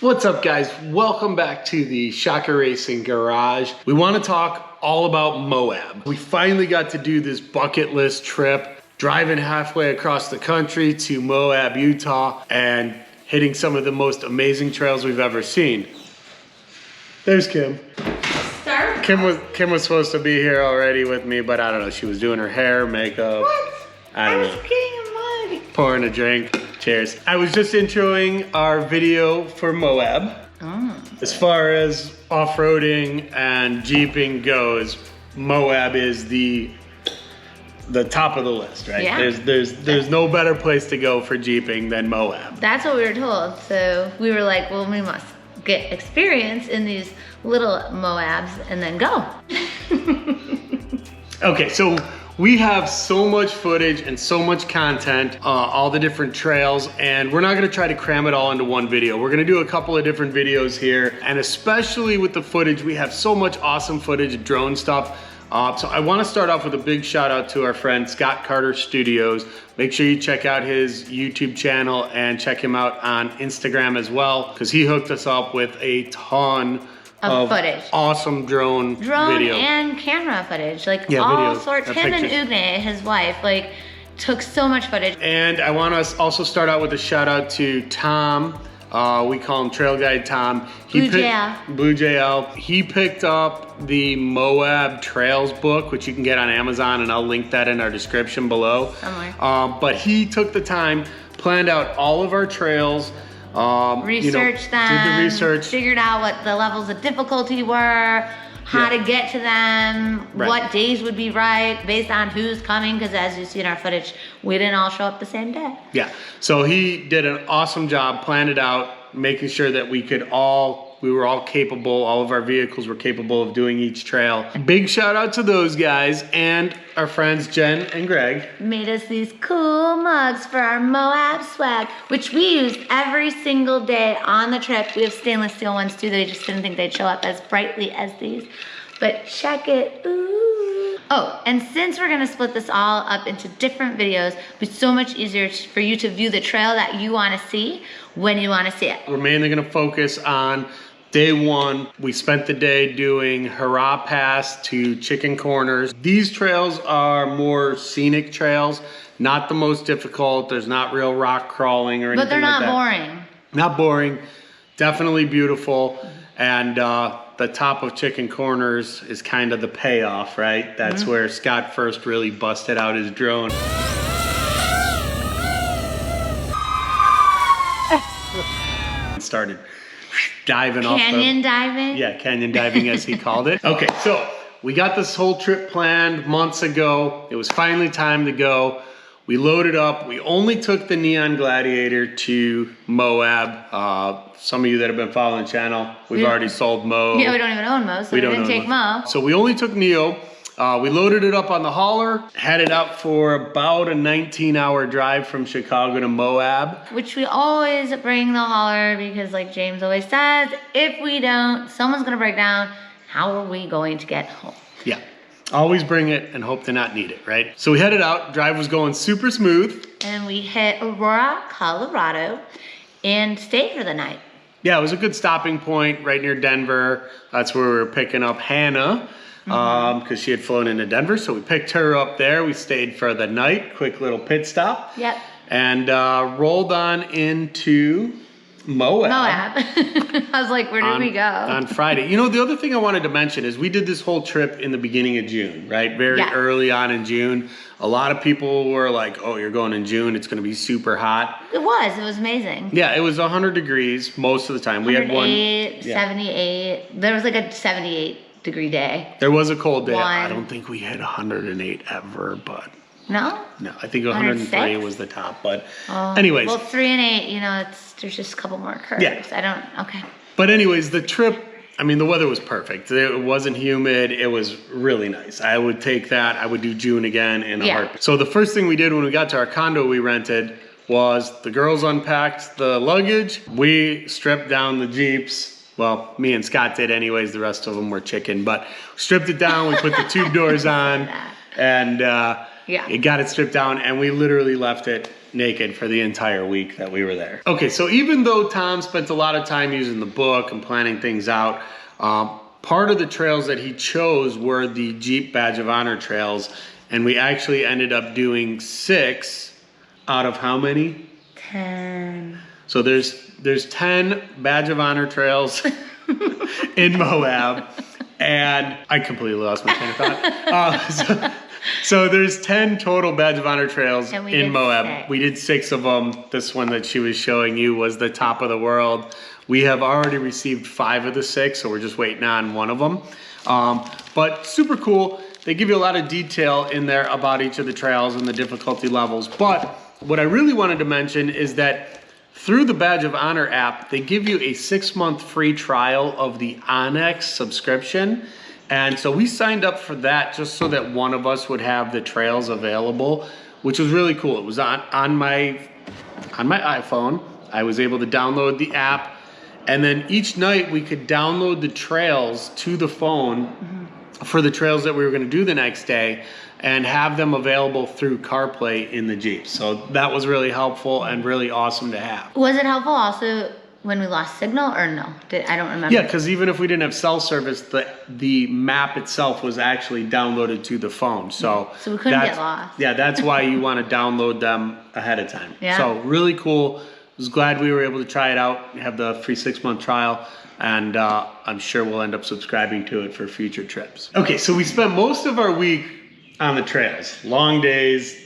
What's up, guys? Welcome back to the ShockerRacing Garage. We want to talk all about Moab. We finally got to do this bucket list trip, driving halfway across the country to Moab, Utah, and hitting some of the most amazing trails we've ever seen. There's Kim. Kim was supposed to be here already with me, but I don't know. She was doing her hair, makeup. What? I don't know. Pouring a drink. Cheers. I was just introing our video for Moab. As far as off-roading and jeeping goes, Moab is the top of the list, right? Yeah. There's no better place to go for jeeping than Moab. That's what we were told. So we were like, well, we must get experience in these little Moabs and then go. Okay, so we have so much footage and so much content, all the different trails, and we're not gonna try to cram it all into one video. We're gonna do a couple of different videos here, and especially with the footage, we have so much awesome footage, drone stuff. So I wanna start off with a big shout out to our friend Scott Carter Studios. Make sure you check out his YouTube channel and check him out on Instagram as well, because he hooked us up with a ton of footage. Awesome drone video. And camera footage, like yeah, all videos, sorts. Him pictures. and Ugne, his wife, like took so much footage. And I want to also start out with a shout out to Tom. We call him Trail Guide Tom. Blue JL. He picked up the Moab Trails book, which you can get on Amazon, and I'll link that in our description below. Somewhere. But he took the time, planned out all of our trails. Researched them, did the research, figured out what the levels of difficulty were, how to get to them, what days would be right based on who's coming, because as you see in our footage, we didn't all show up the same day. Yeah, so he did an awesome job, planned it out, making sure that we were all capable, all of our vehicles were capable of doing each trail. Big shout out to those guys and our friends Jen and Greg. Made us these cool mugs for our Moab swag, which we use every single day on the trip. We have stainless steel ones too. They just didn't think they'd show up as brightly as these. But check it, ooh. Oh, and since we're gonna split this all up into different videos, it's so much easier for you to view the trail that you wanna see when you wanna see it. We're mainly gonna focus on day one. We spent the day doing Hurrah Pass to Chicken Corners. These trails are more scenic trails, not the most difficult. There's not real rock crawling or anything like that. But they're not boring. Not boring, definitely beautiful. And the top of Chicken Corners is kind of the payoff, right? That's where Scott first really busted out his drone. Started diving off Canyon diving? Yeah, canyon diving as he called it. Okay, so we got this whole trip planned months ago. It was finally time to go. We loaded up. We only took the Neon Gladiator to Moab. Some of you that have been following the channel, we've already sold Mo. Yeah, we don't even own Mo, so we didn't take Mo. So we only took Neo. We loaded it up on the hauler, headed up for about a 19-hour drive from Chicago to Moab. Which we always bring the hauler because like James always says, if we don't, someone's gonna break down. How are we going to get home? Yeah, always bring it and hope to not need it, right? So we headed out, drive was going super smooth. And we hit Aurora, Colorado and stayed for the night. Yeah, it was a good stopping point right near Denver. That's where we were picking up Hannah. Because she had flown into Denver, so we picked her up there. We stayed for the night, quick little pit stop. Yep. And rolled on into Moab. I was like, where did we go? On Friday. You know, the other thing I wanted to mention is we did this whole trip in the beginning of June, right? Very early on in June. A lot of people were like, oh, you're going in June, it's gonna be super hot. It was amazing. Yeah, it was 100 degrees most of the time. We had one 78. There was like a 78-degree day. There was a cold day. I don't think we hit 108 ever, but no, I think 103 was the top. But anyways, well, 3 and 8, you know, there's just a couple more curves. Yeah, okay. But anyways, the trip, I mean, the weather was perfect. It wasn't humid. It was really nice. I would take that. I would do June again in a heartbeat. So the first thing we did when we got to our condo we rented was the girls unpacked the luggage. We stripped down the Jeeps. Well, me and Scott did anyways. The rest of them were chicken, but stripped it down. We put the tube doors on and Yeah. It got it stripped down, and we literally left it naked for the entire week that we were there. Okay, so even though Tom spent a lot of time using the book and planning things out, part of the trails that he chose were the Jeep Badge of Honor trails, and we actually ended up doing 6 out of how many? 10. So there's 10 Badge of Honor trails in Moab, and I completely lost my train of thought. So there's 10 total Badge of Honor trails in Moab. 6. We did 6 of them. This one that she was showing you was the top of the world. We have already received 5 of the 6, so we're just waiting on one of them. But super cool. They give you a lot of detail in there about each of the trails and the difficulty levels. But what I really wanted to mention is that through the Badge of Honor app, they give you a 6-month free trial of the Onyx subscription. And so we signed up for that just so that one of us would have the trails available, which was really cool. It was on my iPhone. I was able to download the app, and then each night we could download the trails to the phone for the trails that we were going to do the next day and have them available through CarPlay in the Jeep. So that was really helpful and really awesome to have. Was it helpful also when we lost signal or no? I don't remember. Yeah, because even if we didn't have cell service, the map itself was actually downloaded to the phone. So we couldn't get lost. Yeah, that's why you want to download them ahead of time. Yeah. So really cool. Was glad we were able to try it out, have the free 6-month trial, and I'm sure we'll end up subscribing to it for future trips. Okay, so we spent most of our week on the trails. Long days,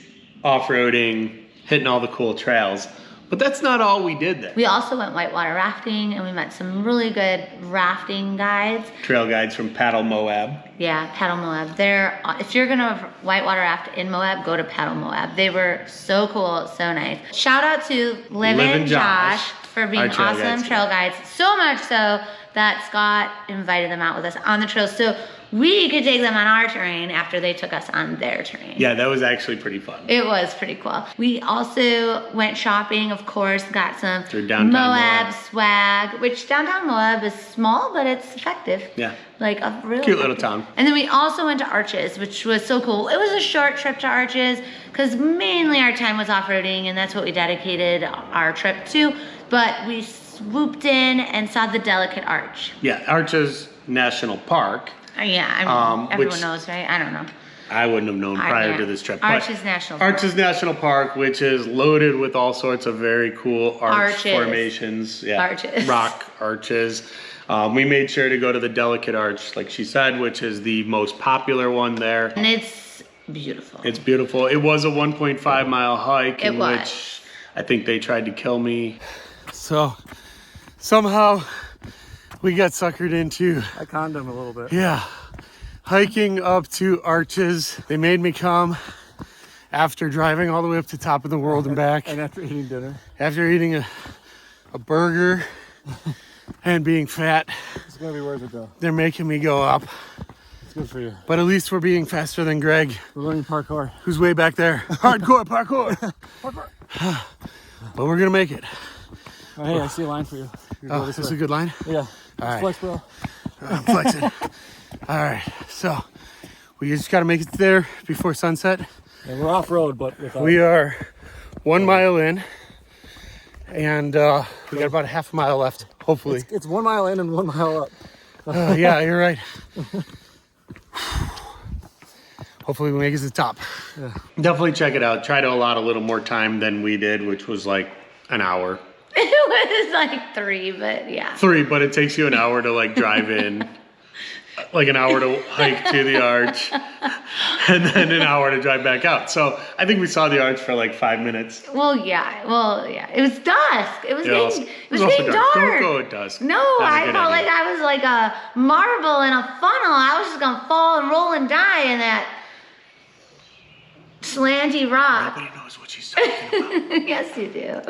off-roading, hitting all the cool trails. But that's not all we did there. We also went whitewater rafting, and we met some really good rafting guides. Trail guides from Paddle Moab. Yeah, Paddle Moab. If you're gonna whitewater raft in Moab, go to Paddle Moab. They were so cool, so nice. Shout out to Liv and Josh for being awesome trail guides. So much so that Scott invited them out with us on the trails, so we could take them on our terrain after they took us on their terrain. Yeah, that was actually pretty fun. It was pretty cool. We also went shopping, of course, got some Moab swag, which downtown Moab is small, but it's effective. Yeah. Like a really cute little town. And then we also went to Arches, which was so cool. It was a short trip to Arches because mainly our time was off-roading, and that's what we dedicated our trip to. But we swooped in and saw the Delicate Arch. Yeah, Arches National Park. Yeah, everyone knows, right? I don't know. I wouldn't have known prior to this trip. Arches National Park. Arches National Park, which is loaded with all sorts of very cool arch formations. Yeah, arches. Rock arches. We made sure to go to the Delicate Arch, like she said, which is the most popular one there. And it's beautiful. It's beautiful. It was a 1.5-mile hike in which I think they tried to kill me. So somehow we got suckered into. I conned them a little bit. Yeah. Hiking up to Arches. They made me come after driving all the way up to top of the world and back. And after eating dinner. After eating a burger and being fat. It's going to be worth it though. They're making me go up. It's good for you. But at least we're being faster than Greg. We're learning parkour. Who's way back there. Hardcore parkour. Parkour. But we're going to make it. Oh, hey, I see a line for you. Oh, is this a good line? Yeah. All right. Flex, bro. I'm flexing. All right, so we just got to make it there before sunset. And we're off road, but we are 1 mile in, and we got about a half a mile left. Hopefully, it's 1 mile in and 1 mile up. Yeah, you're right. Hopefully, we make it to the top. Yeah. Definitely check it out. Try to allot a little more time than we did, which was like an hour. It was like 3, but yeah. 3, but it takes you an hour to like drive in. Like an hour to hike to the arch, and then an hour to drive back out. So I think we saw the arch for like 5 minutes. Well, yeah. It was dusk. It was getting dark. Don't go at dusk. No, I felt like I was like a marble in a funnel. I was just gonna fall and roll and die in that slanty rock. Nobody knows what she's talking about. Yes, you do.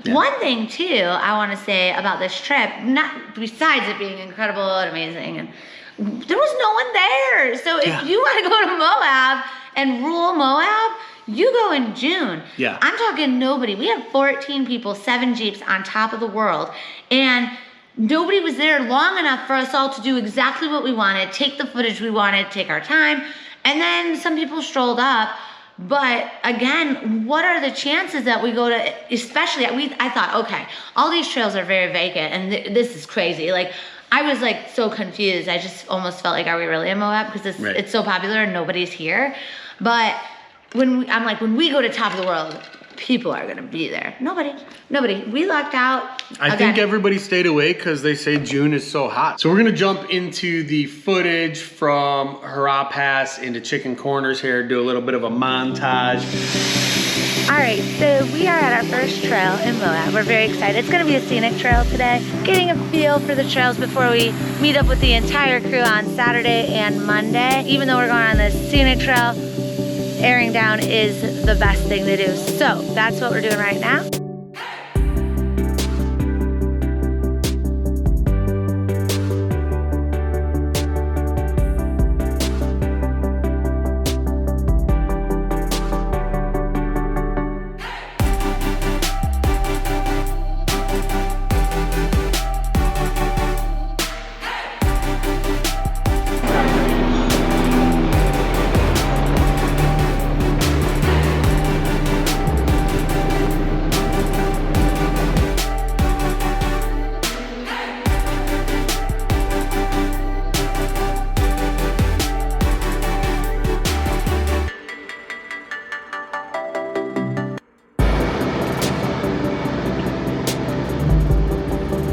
Yeah. One thing too I want to say about this trip, not besides it being incredible and amazing, and there was no one there. So if you want to go to Moab and rule Moab, you go in June. Yeah. I'm talking nobody. We had 14 people, 7 Jeeps on top of the world, and nobody was there long enough for us all to do exactly what we wanted, take the footage we wanted, take our time, and then some people strolled up. But again, what are the chances that we go to, especially, I thought, okay, all these trails are very vacant and this is crazy. Like, I was like so confused. I just almost felt like, are we really in Moab? Because it's so popular and nobody's here. But I'm like, when we go to Top of the World, people are gonna be there. Nobody. We lucked out. I think everybody stayed away because they say June is so hot. So we're gonna jump into the footage from Hurrah Pass into Chicken Corners here, do a little bit of a montage. All right, so we are at our first trail in Moab. We're very excited. It's gonna be a scenic trail today. Getting a feel for the trails before we meet up with the entire crew on Saturday and Monday. Even though we're going on this scenic trail, airing down is the best thing to do. So that's what we're doing right now.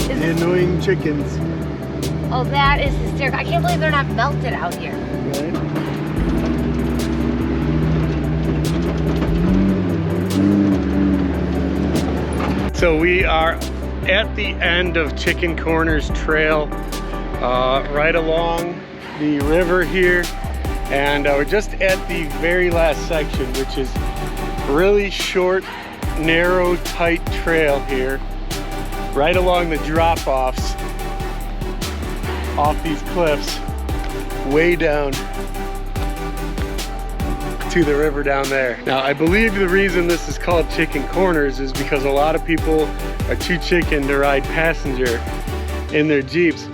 Annoying chickens. Oh, that is hysterical. I can't believe they're not melted out here. Right? So we are at the end of Chicken Corners Trail, right along the river here. And we're just at the very last section, which is really short, narrow, tight trail here. Right along the drop-offs off these cliffs, way down to the river down there. Now, I believe the reason this is called Chicken Corners is because a lot of people are too chicken to ride passenger in their Jeeps,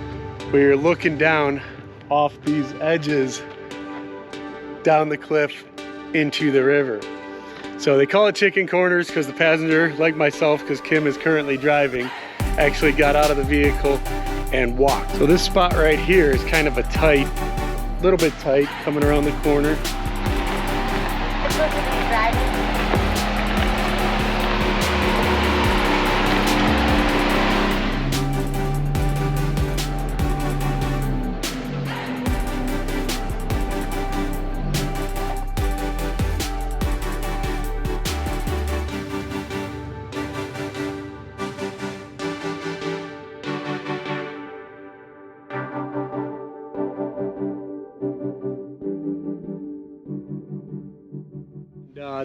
where you're looking down off these edges down the cliff into the river. So they call it Chicken Corners because the passenger, like myself, because Kim is currently driving, actually got out of the vehicle and walked. So this spot right here is kind of a tight, little bit tight, coming around the corner. It's supposed to be driving.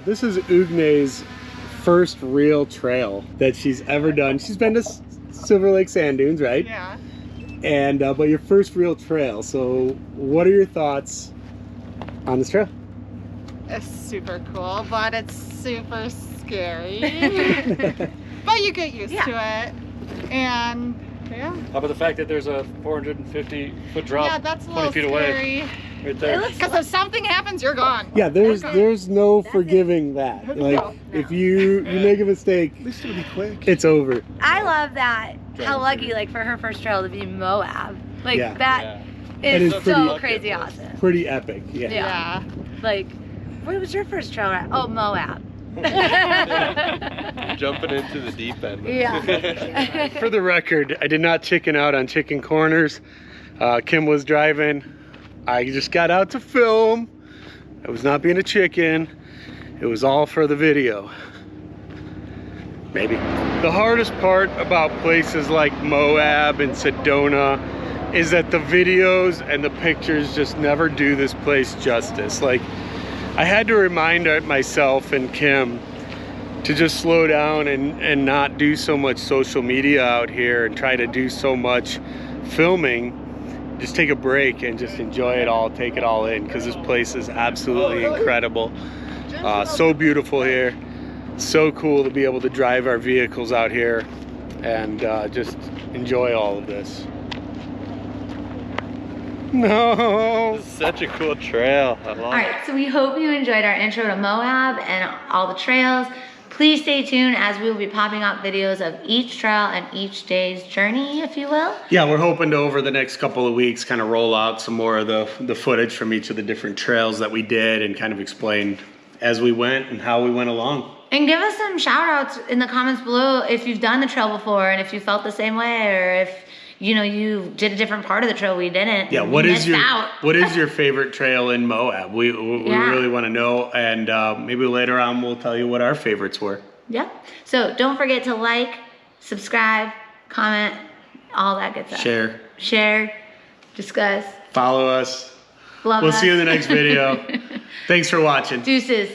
This is Ugne's first real trail that she's ever done. She's been to Silver Lake Sand Dunes, right? Yeah. And but your first real trail. So what are your thoughts on this trail? It's super cool, but it's super scary. But you get used to it. And yeah. How about the fact that there's a 450-foot drop Yeah, that's a 20 little feet scary. away? Right there. Because if something happens, you're gone. Yeah, there's no forgiving that. Like No. if you make a mistake, At least it'll be quick. it's over. I love that. How lucky, like, for her first trail to be Moab. Like, Yeah. that It is is so pretty- crazy awesome. Pretty epic. Yeah. Yeah. Like, what was your first trail ride? Oh, Moab. Jumping into the deep end. Yeah. For the record, I did not chicken out on Chicken Corners. Kim was driving. I just got out to film. I was not being a chicken. It was all for the video. Maybe. The hardest part about places like Moab and Sedona is that the videos and the pictures just never do this place justice. Like, I had to remind myself and Kim to just slow down and not do so much social media out here and try to do so much filming. Just take a break and just enjoy it all, take it all in, because this place is absolutely incredible. So beautiful here. So cool to be able to drive our vehicles out here and just enjoy all of this. No. This is such a cool trail. I love All right, so we hope you enjoyed our intro to Moab and all the trails. Please stay tuned as we will be popping out videos of each trail and each day's journey, if you will. Yeah, we're hoping to, over the next couple of weeks, kind of roll out some more of the footage from each of the different trails that we did and kind of explain as we went and how we went along. And give us some shout outs in the comments below if you've done the trail before and if you felt the same way, or if you did a different part of the trail we didn't. Yeah, what is your favorite trail in Moab? We really want to know, and maybe later on we'll tell you what our favorites were. Yeah. So don't forget to like, subscribe, comment, all that good stuff. Share, discuss. Follow us. Love us. We'll see you in the next video. Thanks for watching. Deuces.